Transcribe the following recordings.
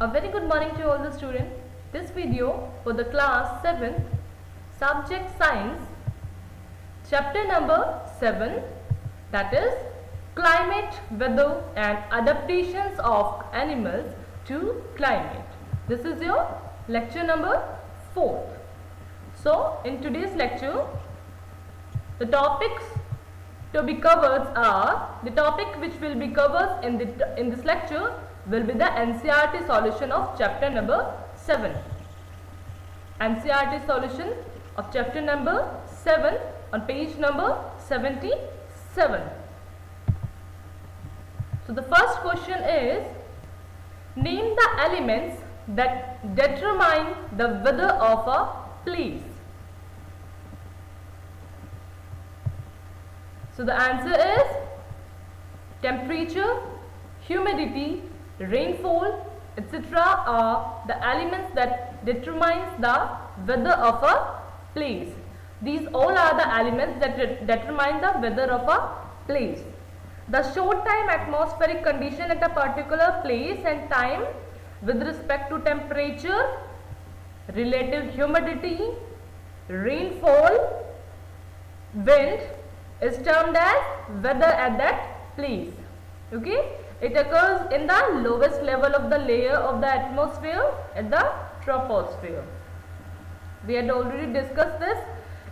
A very good morning to all the students. This video for the class 7 subject science chapter number 7, that is climate, weather and adaptations of animals to climate. This is your lecture number 4. So in today's lecture the topics to be covered are, the topic which will be covered in this lecture will be the NCERT solution of chapter number 7. NCERT solution of chapter number 7 on page number 77. So the first question is, name the elements that determine the weather of a place. So the answer is temperature, humidity, rainfall, etc. are the elements that determines the weather of a place. These all are the elements that determine the weather of a place. The short time atmospheric condition at a particular place and time with respect to temperature, relative humidity, rainfall, wind is termed as weather at that place. Okay, it occurs in the lowest level of the layer of the atmosphere at the troposphere. We had already discussed this.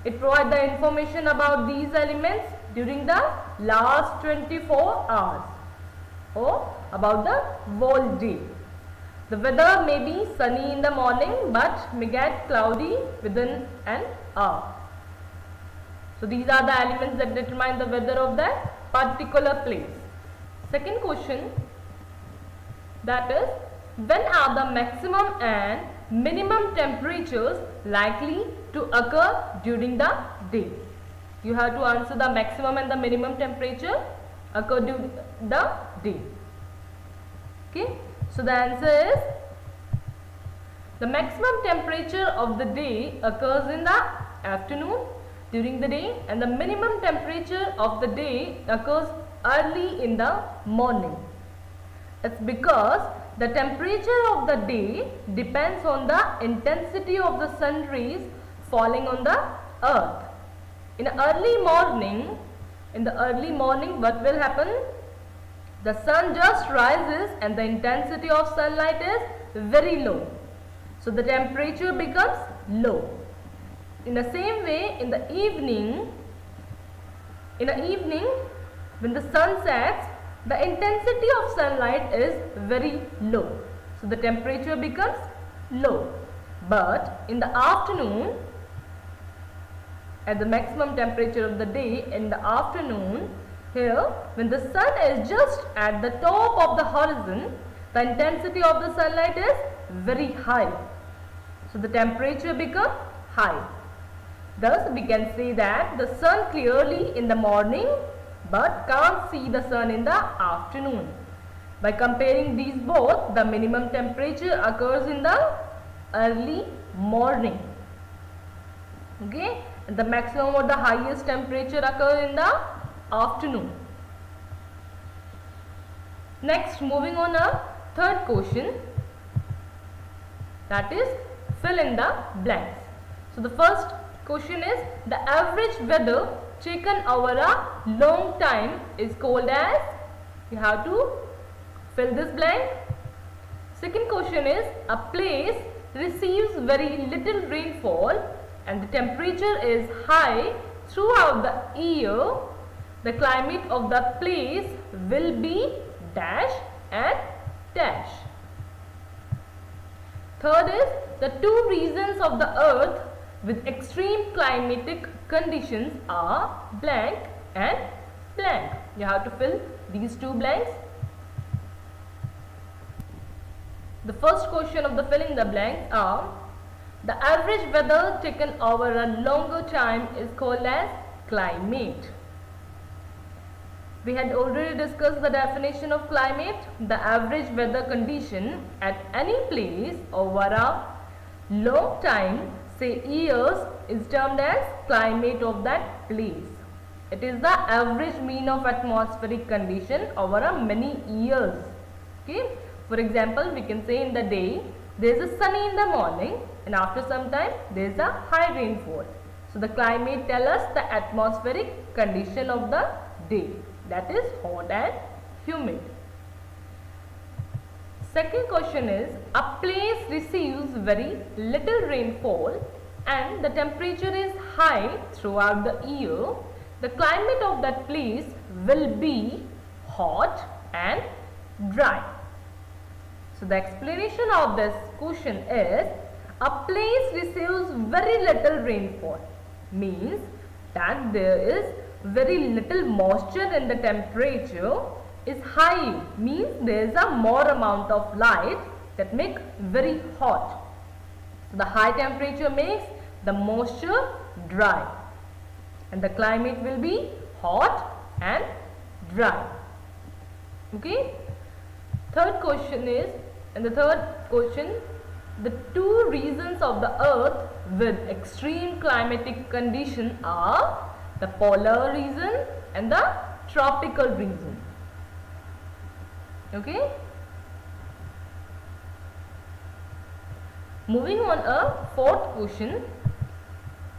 It provides the information about these elements during the last 24 hours or about the whole day. The weather may be sunny in the morning but may get cloudy within an hour. So these are the elements that determine the weather of that particular place. Second question, that is, when are the maximum and minimum temperatures likely to occur during the day? You have to answer the maximum and the minimum temperature occur during the day. Okay, so the answer is the maximum temperature of the day occurs in the afternoon during the day, and the minimum temperature of the day occurs early in the morning. It's because the temperature of the day depends on the intensity of the sun rays falling on the earth. In the early morning, what will happen? The sun just rises and the intensity of sunlight is very low. So the temperature becomes low. In the same way, in the evening, when the sun sets, the intensity of sunlight is very low. So the temperature becomes low. But in the afternoon, at the maximum temperature of the day, in the afternoon, here when the sun is just at the top of the horizon, the intensity of the sunlight is very high. So the temperature becomes high. Thus we can say that the sun clearly in the morning but can't see the sun in the afternoon. By comparing these both, the minimum temperature occurs in the early morning. Okay, and the maximum or the highest temperature occurs in the afternoon. Next, moving on a third question, that is fill in the blanks. So the first question is, the average weather taken over a long time is called as, you have to fill this blank. Second question is, a place receives very little rainfall and the temperature is high throughout the year. The climate of the place will be dash and dash. Third is, the two regions of the earth with extreme climatic conditions are blank and blank. You have to fill these two blanks. The first question of the filling the blanks are, the average weather taken over a longer time is called as climate. We had already discussed the definition of climate. The average weather condition at any place over a long time, say years, is termed as climate of that place. It is the average mean of atmospheric condition over a many years. Okay. For example, we can say in the day there is a sunny in the morning and after some time there is a high rainfall. So the climate tells us the atmospheric condition of the day, that is hot and humid. Second question is, a place receives very little rainfall and the temperature is high throughout the year. The climate of that place will be hot and dry. So the explanation of this question is, a place receives very little rainfall means that there is very little moisture and the temperature is high, means there is a more amount of light that make very hot. So the high temperature makes the moisture dry and the climate will be hot and dry. Okay. Third question is, in the third question, the two regions of the earth with extreme climatic condition are the polar region and the tropical region. Okay. Moving on a fourth question,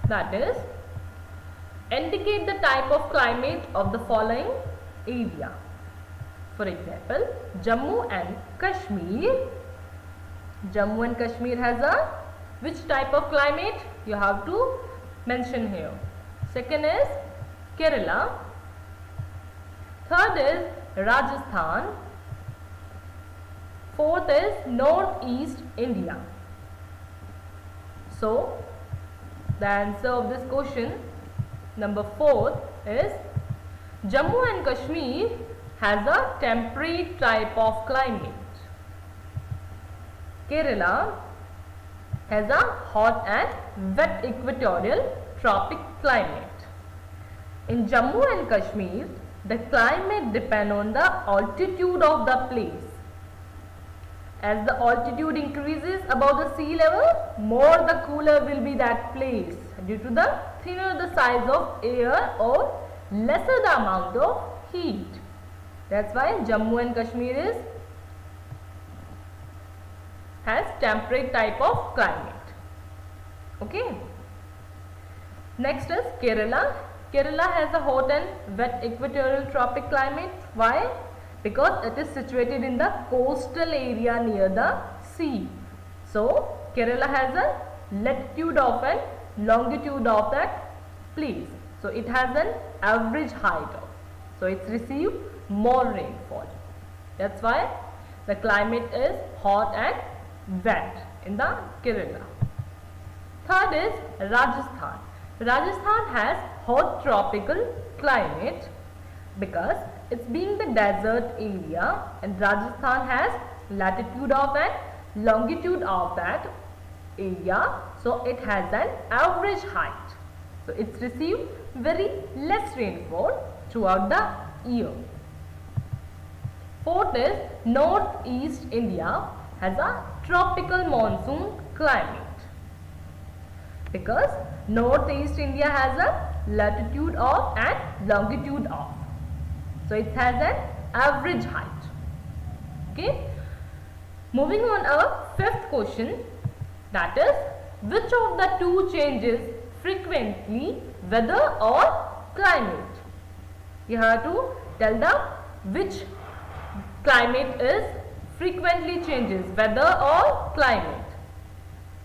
that is, indicate the type of climate of the following area. For example, Jammu and Kashmir. Jammu and Kashmir has a which type of climate? You have to mention here. Second is Kerala. Third is Rajasthan. Fourth is Northeast India. So the answer of this question, number 4, is Jammu and Kashmir has a temperate type of climate. Kerala has a hot and wet equatorial tropic climate. In Jammu and Kashmir, the climate depends on the altitude of the place. As the altitude increases above the sea level, more the cooler will be that place due to the thinner the size of air or lesser the amount of heat. That's why Jammu and Kashmir has temperate type of climate. Okay. Next is Kerala. Kerala has a hot and wet equatorial tropic climate. Why? Because it is situated in the coastal area near the sea. So Kerala has a latitude of and longitude of that place. So it has an average height of. So it's received more rainfall. That's why the climate is hot and wet in the Kerala. Third is Rajasthan. Rajasthan has hot tropical climate because it's being the desert area and Rajasthan has latitude of and longitude of that area. So it has an average height. So it's received very less rainfall throughout the year. Fourth is Northeast India has a tropical monsoon climate because Northeast India has a latitude of and longitude of. So it has an average height. Okay. Moving on our fifth question, that is, which of the two changes frequently, weather or climate? You have to tell the which climate is frequently changes, weather or climate.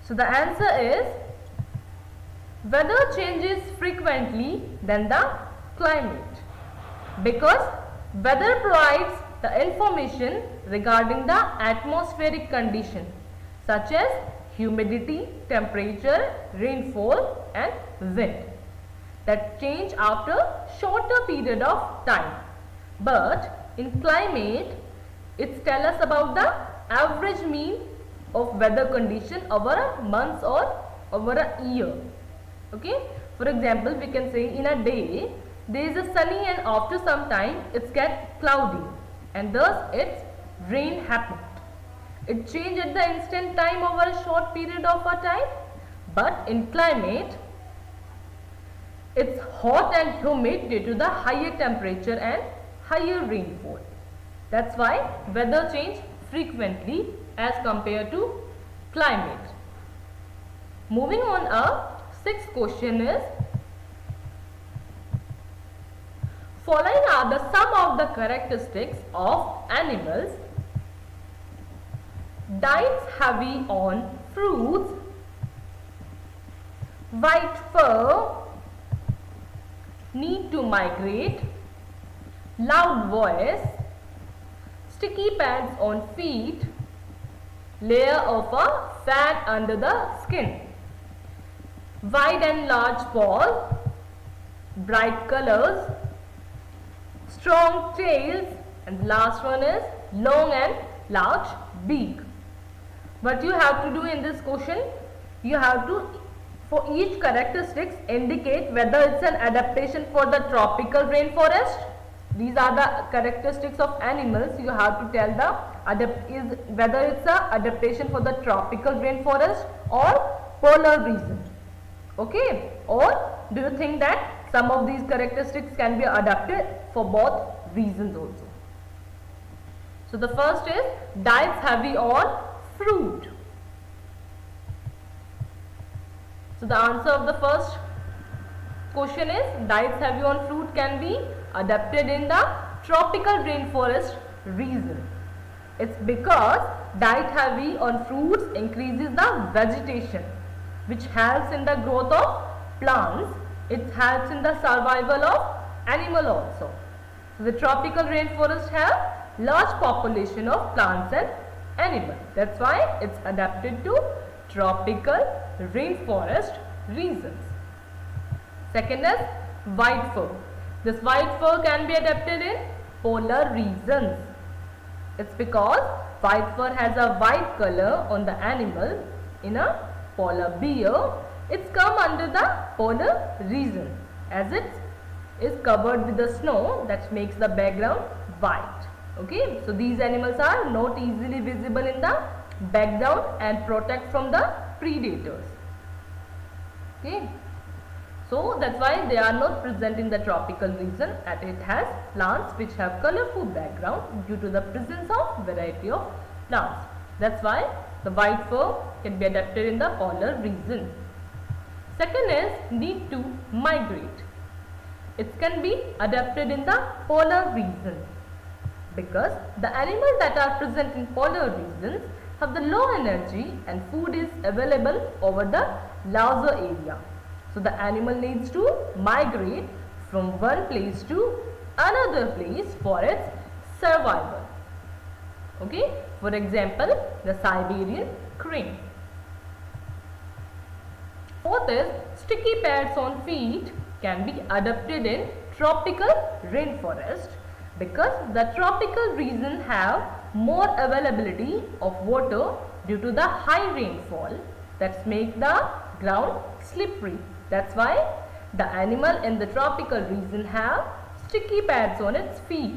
So the answer is weather changes frequently than the climate because weather provides the information regarding the atmospheric condition such as humidity, temperature, rainfall and wind that change after shorter period of time. But in climate, it tells us about the average mean of weather condition over a month or over a year. Okay. For example, we can say in a day, there is a sunny and after some time it gets cloudy and thus its rain happened. It changes at the instant time over a short period of a time. But in climate, it's hot and humid due to the higher temperature and higher rainfall. That's why weather change frequently as compared to climate. Moving on, our sixth question is, following are the some of the characteristics of animals diets heavy on fruits, white fur, need to migrate, loud voice, sticky pads on feet, layer of a fat under the skin, wide and large paws, bright colors, strong tails, and the last one is long and large beak. What you have to do in this question, you have to, for each characteristics, indicate whether it's an adaptation for the tropical rainforest. These are the characteristics of animals. You have to tell the whether it's a adaptation for the tropical rainforest or polar region. Okay, or do you think that some of these characteristics can be adapted for both regions also? So the first is diets heavy on fruit. So the answer of the first question is diets heavy on fruit can be adapted in the tropical rainforest region. It's because diet heavy on fruits increases the vegetation, which helps in the growth of plants. It helps in the survival of animal also. So the tropical rainforest have large population of plants and animals. That's why it's adapted to tropical rainforest regions. Second is white fur. This white fur can be adapted in polar regions. It's because white fur has a white color on the animal. In a polar bear, it's come under the polar region as it is covered with the snow that makes the background white. Okay, so these animals are not easily visible in the background and protect from the predators. Okay, so that's why they are not present in the tropical region, and it has plants which have colorful background due to the presence of variety of plants. That's why the white fur can be adapted in the polar region. Second is need to migrate. It can be adapted in the polar region because the animals that are present in polar regions have the low energy and food is available over the larger area. So the animal needs to migrate from one place to another place for its survival. Okay, for example, the Siberian crane. Fourth is sticky pads on feet can be adapted in tropical rainforest because the tropical region have more availability of water due to the high rainfall that make the ground slippery. That's why the animal in the tropical region have sticky pads on its feet.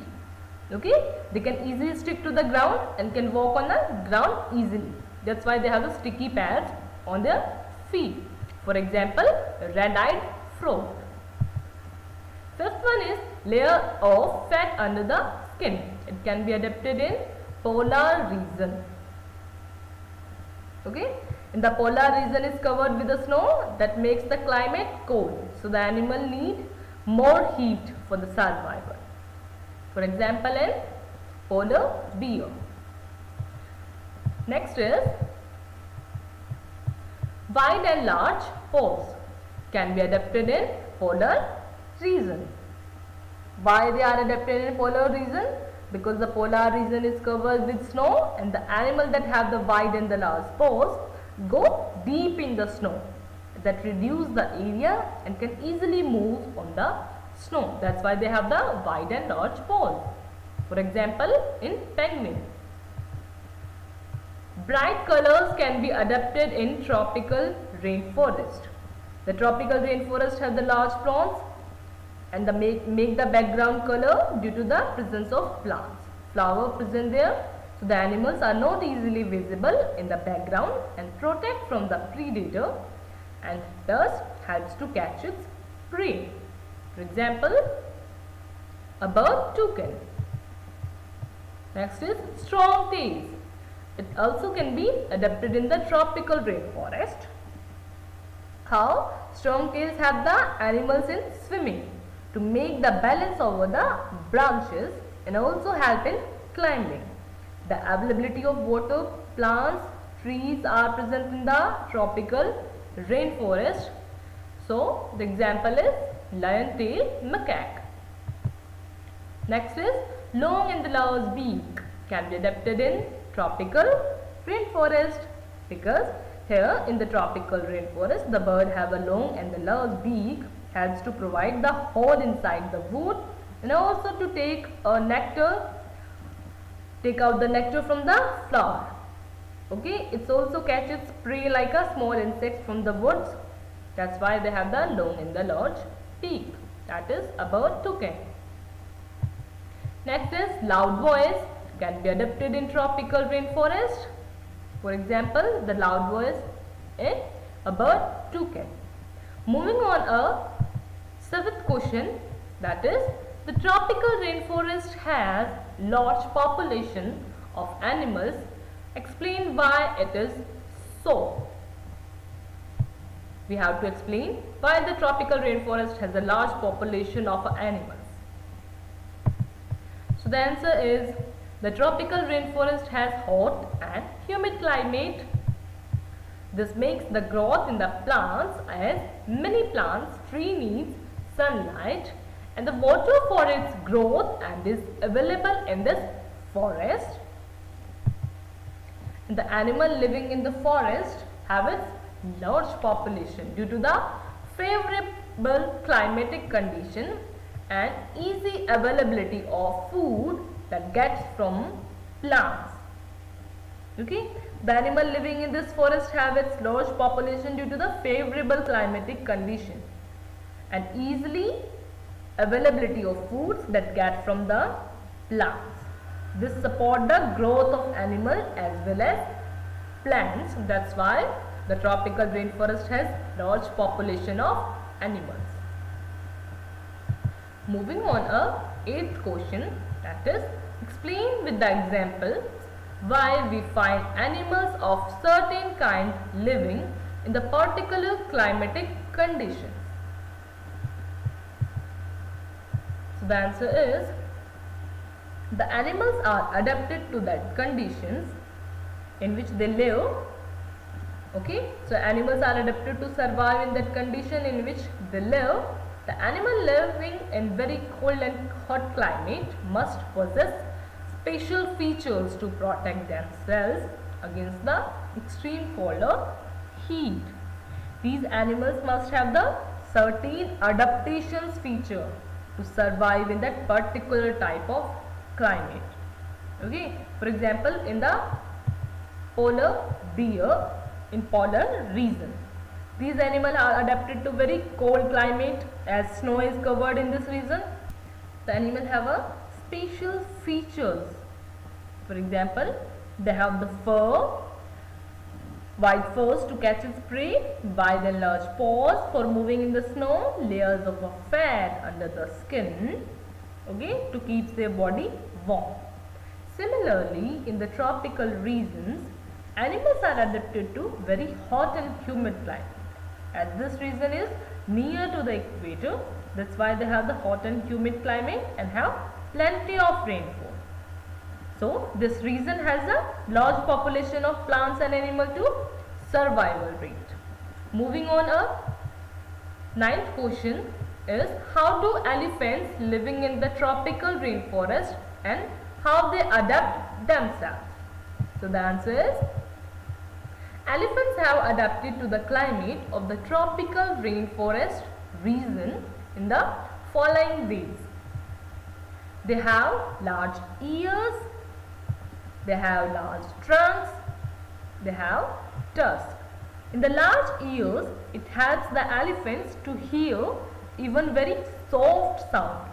Okay, they can easily stick to the ground and can walk on the ground easily. That's why they have the sticky pads on their feet. For example, red-eyed frog. Fifth one is layer of fat under the skin. It can be adapted in polar region. Okay, in the polar region is covered with the snow that makes the climate cold. So the animal need more heat for the survival. For example, in polar bear. Next is wide and large paws can be adapted in polar region. Why they are adapted in polar region? Because the polar region is covered with snow and the animal that have the wide and the large paws go deep in the snow that reduce the area and can easily move on the snow. That's why they have the wide and large paws. For example, in penguin. Bright colors can be adapted in tropical rainforest. The tropical rainforest has the large prawns and make the background color due to the presence of plants. Flower present there, so the animals are not easily visible in the background and protect from the predator and thus helps to catch its prey. For example, a bird toucan. Next is strong tails It also can be adapted in the tropical rainforest. How? Strong tails help the animals in swimming to make the balance over the branches and also help in climbing. The availability of water, plants, trees are present in the tropical rainforest. So, the example is lion-tailed macaque. Next is long and large beak can be adapted in tropical rainforest because here in the tropical rainforest the bird have a long and the large beak helps to provide the hole inside the wood and also to take out the nectar from the flower. Okay, it also catches prey like a small insect from the woods. That's why they have the long and the large beak. That is a bird toucan. Next is loud voice can be adapted in tropical rainforest. For example, the loud voice in a bird toucan. Moving on a seventh question, that is the tropical rainforest has large population of animals. Explain why it is so. We have to explain why the tropical rainforest has a large population of animals. So the answer is the tropical rainforest has hot and humid climate. This makes the growth in the plants as many plants tree needs sunlight and the water for its growth and is available in this forest. And the animal living in the forest have its large population due to the favorable climatic condition and easy availability of food that gets from plants. Okay, the animal living in this forest have its large population due to the favorable climatic condition and easily availability of foods that get from the plants. This support the growth of animal as well as plants. That's why the tropical rainforest has large population of animals. Moving on a eighth question, that is explain with the example why we find animals of certain kind living in the particular climatic conditions. So the answer is the animals are adapted to that conditions in which they live. Okay, so animals are adapted to survive in that condition in which they live. The animal living in very cold and hot climate must possess special features to protect themselves against the extreme cold or heat. These animals must have the certain adaptations feature to survive in that particular type of climate. Okay, for example, in the polar bear in polar region, these animals are adapted to very cold climate as snow is covered in this region. The animal have a special features. For example, they have the fur, wide furs to catch its prey, wide and large paws for moving in the snow, layers of a fat under the skin, okay, to keep their body warm. Similarly, in the tropical regions, animals are adapted to very hot and humid climate. As this region is near to the equator, that's why they have the hot and humid climate and have plenty of rainfall. So this region has a large population of plants and animals to survival rate. Moving on up, ninth question is how do elephants living in the tropical rainforest and how they adapt themselves? So the answer is elephants have adapted to the climate of the tropical rainforest region in the following ways. They have large ears, they have large trunks, they have tusks. In the large ears, it helps the elephants to hear even very soft sound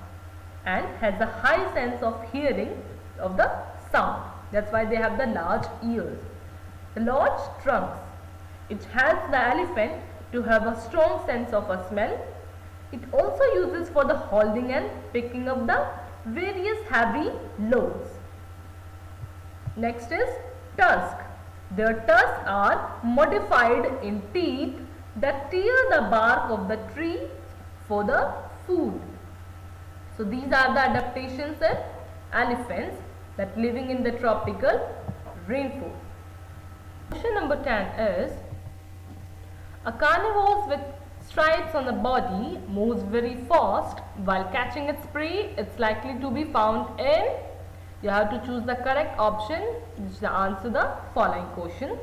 and has a high sense of hearing of the sound. That's why they have the large ears. The large trunks, it helps the elephant to have a strong sense of a smell. It also uses for the holding and picking up the various heavy loads. Next is tusk. Their tusks are modified in teeth that tear the bark of the tree for the food. So these are the adaptations in elephants that living in the tropical rainforest. Question number 10 is, a carnivore with stripes on the body moves very fast while catching its prey. It's likely to be found in, you have to choose the correct option which is the answer to the following question.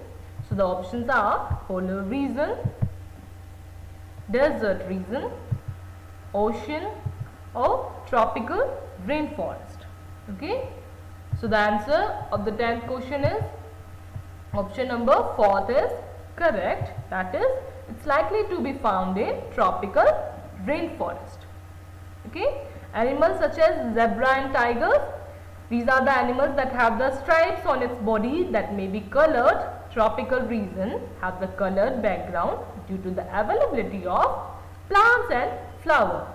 So the options are polar region, desert region, ocean or tropical rainforest. Okay, so the answer of the 10th question is option number 4 is correct, that is it's likely to be found in tropical rainforest. Okay, animals such as zebra and tigers, these are the animals that have the stripes on its body that may be colored. Tropical region have the colored background due to the availability of plants and flowers.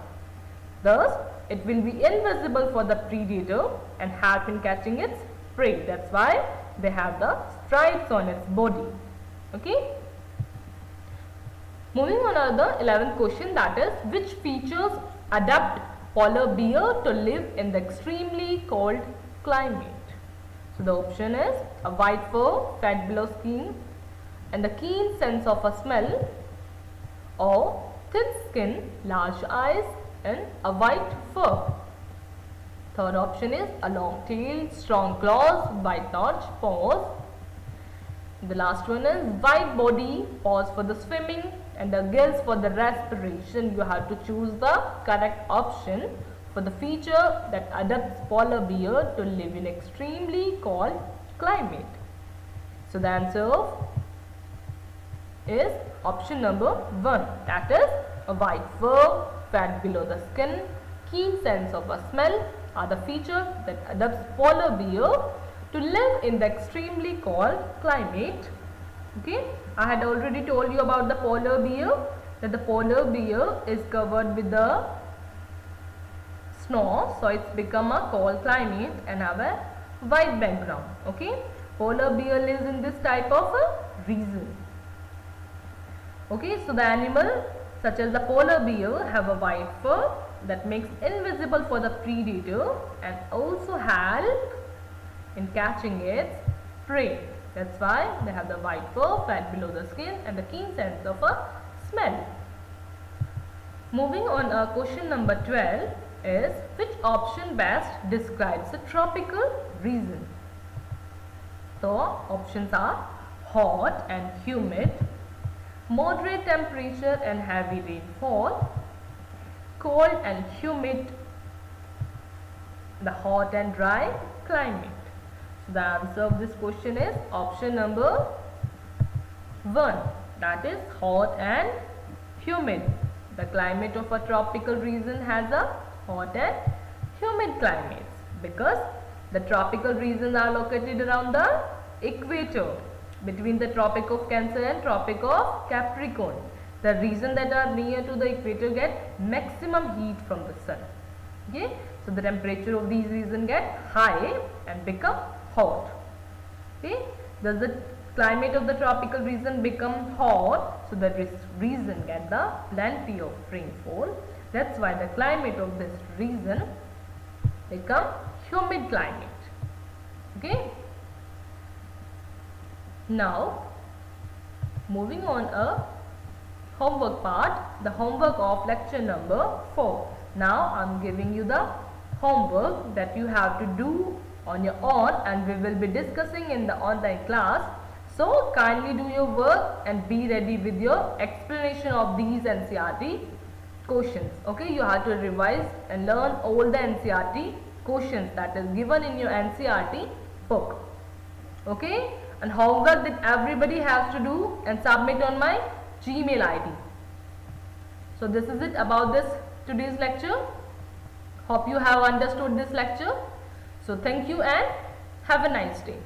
Thus, it will be invisible for the predator and help in catching its prey. That's why they have the stripes on its body. Okay. Moving on to the 11th question, that is, which features adapt polar bear to live in the extremely cold climate? So the option is a white fur, fat below skin, and the keen sense of a smell, or thin skin, large eyes, and a white fur. Third option is a long tail, strong claws, white notch paws. The last one is white body, paws for the swimming, and the gills for the respiration. You have to choose the correct option for the feature that adapts polar bear to live in extremely cold climate. So the answer is option number 1, that is a white fur, fat below the skin, keen sense of a smell are the features that adapts polar bear to live in the extremely cold climate. Okay, I had already told you about the polar bear, that the polar bear is covered with the snow, so it's become a cold climate and have a white background. Okay, polar bear lives in this type of a region. Okay, so the animal such as the polar bear have a white fur that makes invisible for the predator and also help in catching its prey. That's why they have the white fur, fat below the skin, and the keen sense of a smell. Moving on, question number 12 is, which option best describes the tropical region? So options are hot and humid, moderate temperature and heavy rainfall, cold and humid, the hot and dry climate. So the answer of this question is option number 1, that is hot and humid. The climate of a tropical region has a hot and humid climates because the tropical regions are located around the equator between the Tropic of Cancer and Tropic of Capricorn. The regions that are near to the equator get maximum heat from the sun. Okay, so the temperature of these regions get high and become hot. Okay, does the climate of the tropical region become hot? So the region get the plenty of rainfall. That's why the climate of this region become humid climate. Okay. Now, moving on a homework part, the homework of lecture number 4. Now, I am giving you the homework that you have to do on your own and we will be discussing in the online class. So, kindly do your work and be ready with your explanation of these NCERT questions. Okay, you have to revise and learn all the NCERT questions that is given in your NCERT book. Okay, and homework that everybody has to do and submit on my Gmail ID. So this is it about this today's lecture. Hope you have understood this lecture. So thank you and have a nice day.